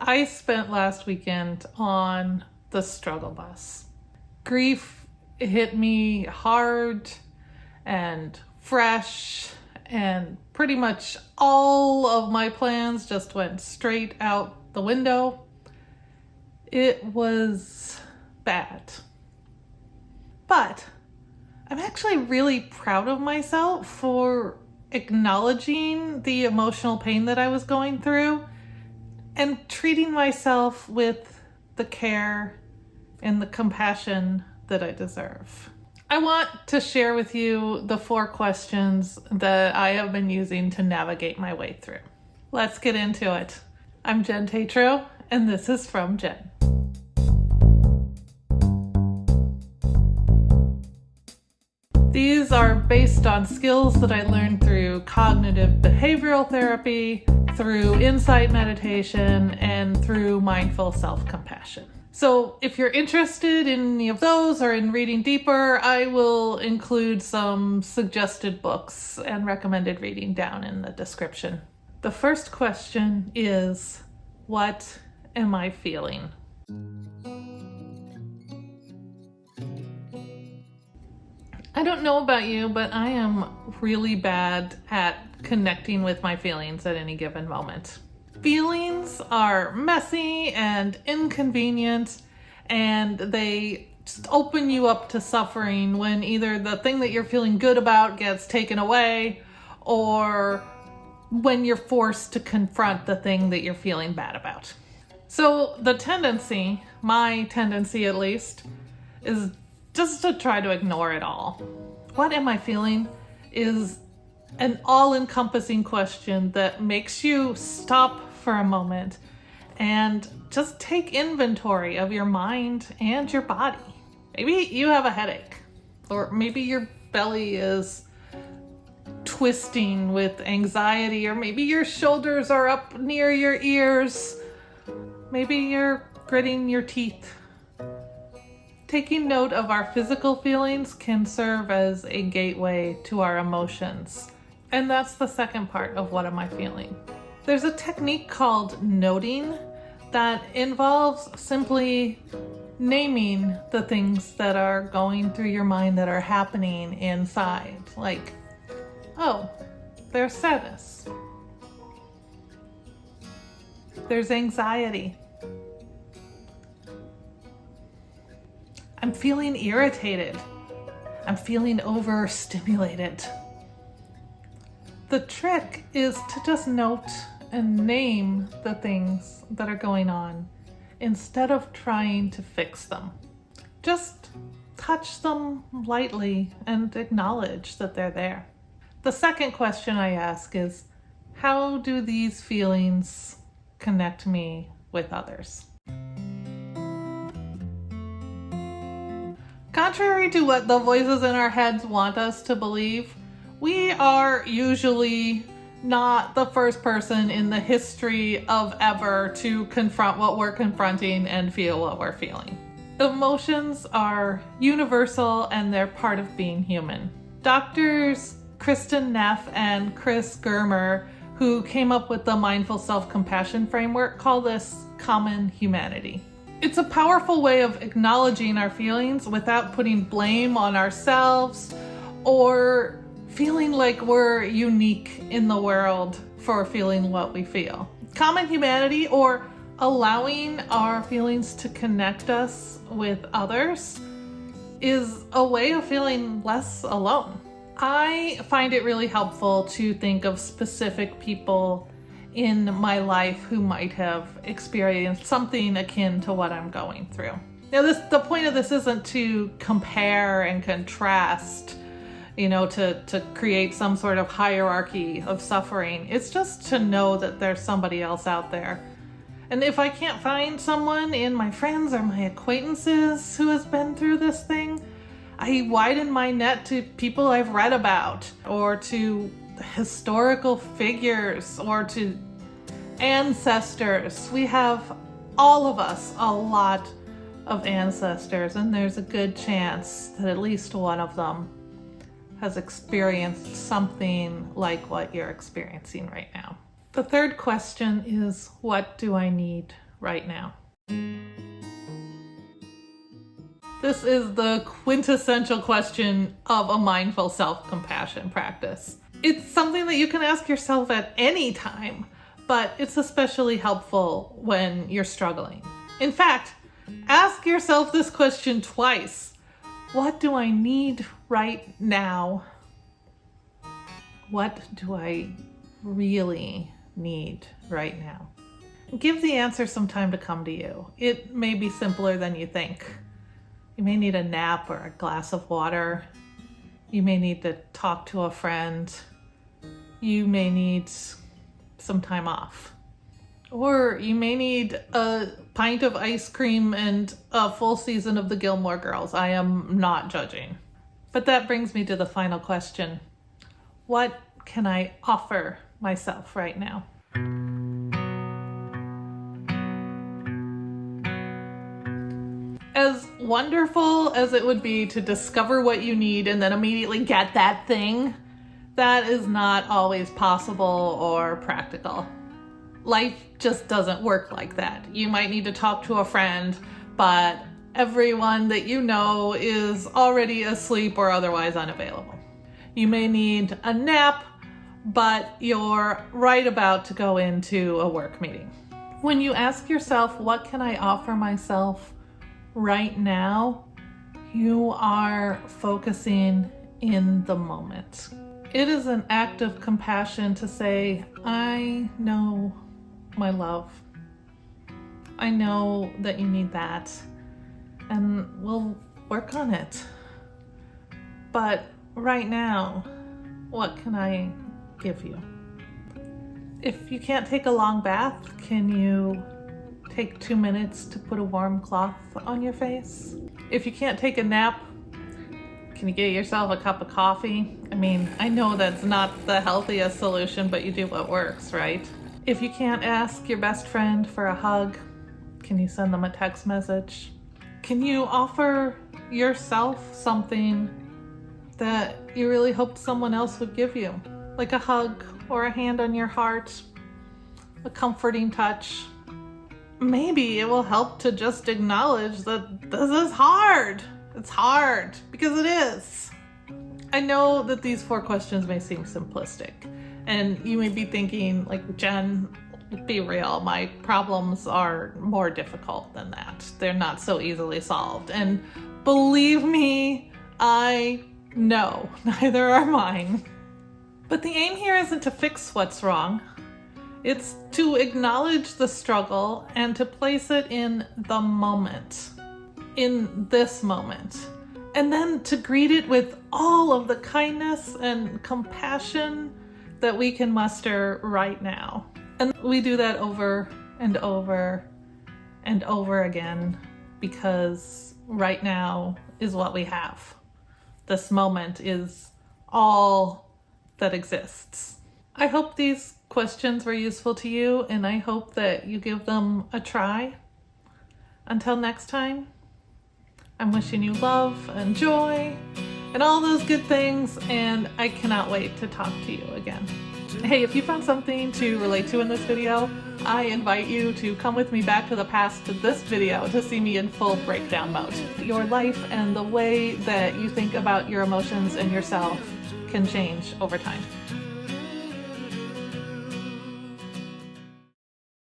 I spent last weekend on the struggle bus. Grief hit me hard and fresh, and pretty much all of my plans just went straight out the window. It was bad. But I'm actually really proud of myself for acknowledging the emotional pain that I was going through and treating myself with the care and the compassion that I deserve. I want to share with you the 4 questions that I have been using to navigate my way through. Let's get into it. I'm Jen Tatro, and this is From Jen. These are based on skills that I learned through cognitive behavioral therapy, through insight meditation, and through mindful self-compassion. So if you're interested in any of those or in reading deeper, I will include some suggested books and recommended reading down in the description. The first question is, what am I feeling? I don't know about you, but I am really bad at connecting with my feelings at any given moment. Feelings are messy and inconvenient, and they just open you up to suffering when either the thing that you're feeling good about gets taken away, or when you're forced to confront the thing that you're feeling bad about. So the tendency, my tendency at least, is just to try to ignore it all. What am I feeling is an all-encompassing question that makes you stop for a moment and just take inventory of your mind and your body. Maybe you have a headache, or maybe your belly is twisting with anxiety, or maybe your shoulders are up near your ears. Maybe you're gritting your teeth. Taking note of our physical feelings can serve as a gateway to our emotions. And that's the second part of what am I feeling. There's a technique called noting that involves simply naming the things that are going through your mind that are happening inside. Like, oh, there's sadness. There's anxiety. I'm feeling irritated. I'm feeling overstimulated. The trick is to just note and name the things that are going on instead of trying to fix them. Just touch them lightly and acknowledge that they're there. The second question I ask is, how do these feelings connect me with others? Contrary to what the voices in our heads want us to believe, we are usually not the first person in the history of ever to confront what we're confronting and feel what we're feeling. Emotions are universal and they're part of being human. Doctors Kristen Neff and Chris Germer, who came up with the mindful self-compassion framework, call this common humanity. It's a powerful way of acknowledging our feelings without putting blame on ourselves or feeling like we're unique in the world for feeling what we feel. Common humanity, or allowing our feelings to connect us with others, is a way of feeling less alone. I find it really helpful to think of specific people in my life who might have experienced something akin to what I'm going through. Now, the point of this isn't to compare and contrast, to create some sort of hierarchy of suffering. It's just to know that there's somebody else out there. And if I can't find someone in my friends or my acquaintances who has been through this thing, I widen my net to people I've read about, or to historical figures, or to ancestors. We have, all of us, a lot of ancestors, and there's a good chance that at least one of them has experienced something like what you're experiencing right now. The third question is, what do I need right now? This is the quintessential question of a mindful self-compassion practice. It's something that you can ask yourself at any time, but it's especially helpful when you're struggling. In fact, ask yourself this question twice. What do I need right now? What do I really need right now? Give the answer some time to come to you. It may be simpler than you think. You may need a nap or a glass of water. You may need to talk to a friend. You may need some time off. Or you may need a pint of ice cream and a full season of the Gilmore Girls. I am not judging. But that brings me to the final question. What can I offer myself right now? As wonderful as it would be to discover what you need and then immediately get that thing, that is not always possible or practical. Life just doesn't work like that. You might need to talk to a friend, but everyone that you know is already asleep or otherwise unavailable. You may need a nap, but you're right about to go into a work meeting. When you ask yourself, what can I offer myself right now, you are focusing in the moment. It is an act of compassion to say, I know my love. I know that you need that, and we'll work on it. But right now, what can I give you? If you can't take a long bath, can you take 2 minutes to put a warm cloth on your face? If you can't take a nap, can you get yourself a cup of coffee? I mean, I know that's not the healthiest solution, but you do what works, right? If you can't ask your best friend for a hug, can you send them a text message? Can you offer yourself something that you really hoped someone else would give you? Like a hug or a hand on your heart, a comforting touch. Maybe it will help to just acknowledge that this is hard. It's hard because it is. I know that these 4 questions may seem simplistic, and you may be thinking, like, Jen, be real, my problems are more difficult than that. They're not so easily solved. And believe me, I know, neither are mine. But the aim here isn't to fix what's wrong. It's to acknowledge the struggle and to place it in the moment, in this moment, and then to greet it with all of the kindness and compassion that we can muster right now. And we do that over and over and over again because right now is what we have. This moment is all that exists. I hope these questions were useful to you, and I hope that you give them a try. Until next time, I'm wishing you love and joy and all those good things, and I cannot wait to talk to you again. Hey, if you found something to relate to in this video, I invite you to come with me back to the past to this video to see me in full breakdown mode. Your life and the way that you think about your emotions and yourself can change over time.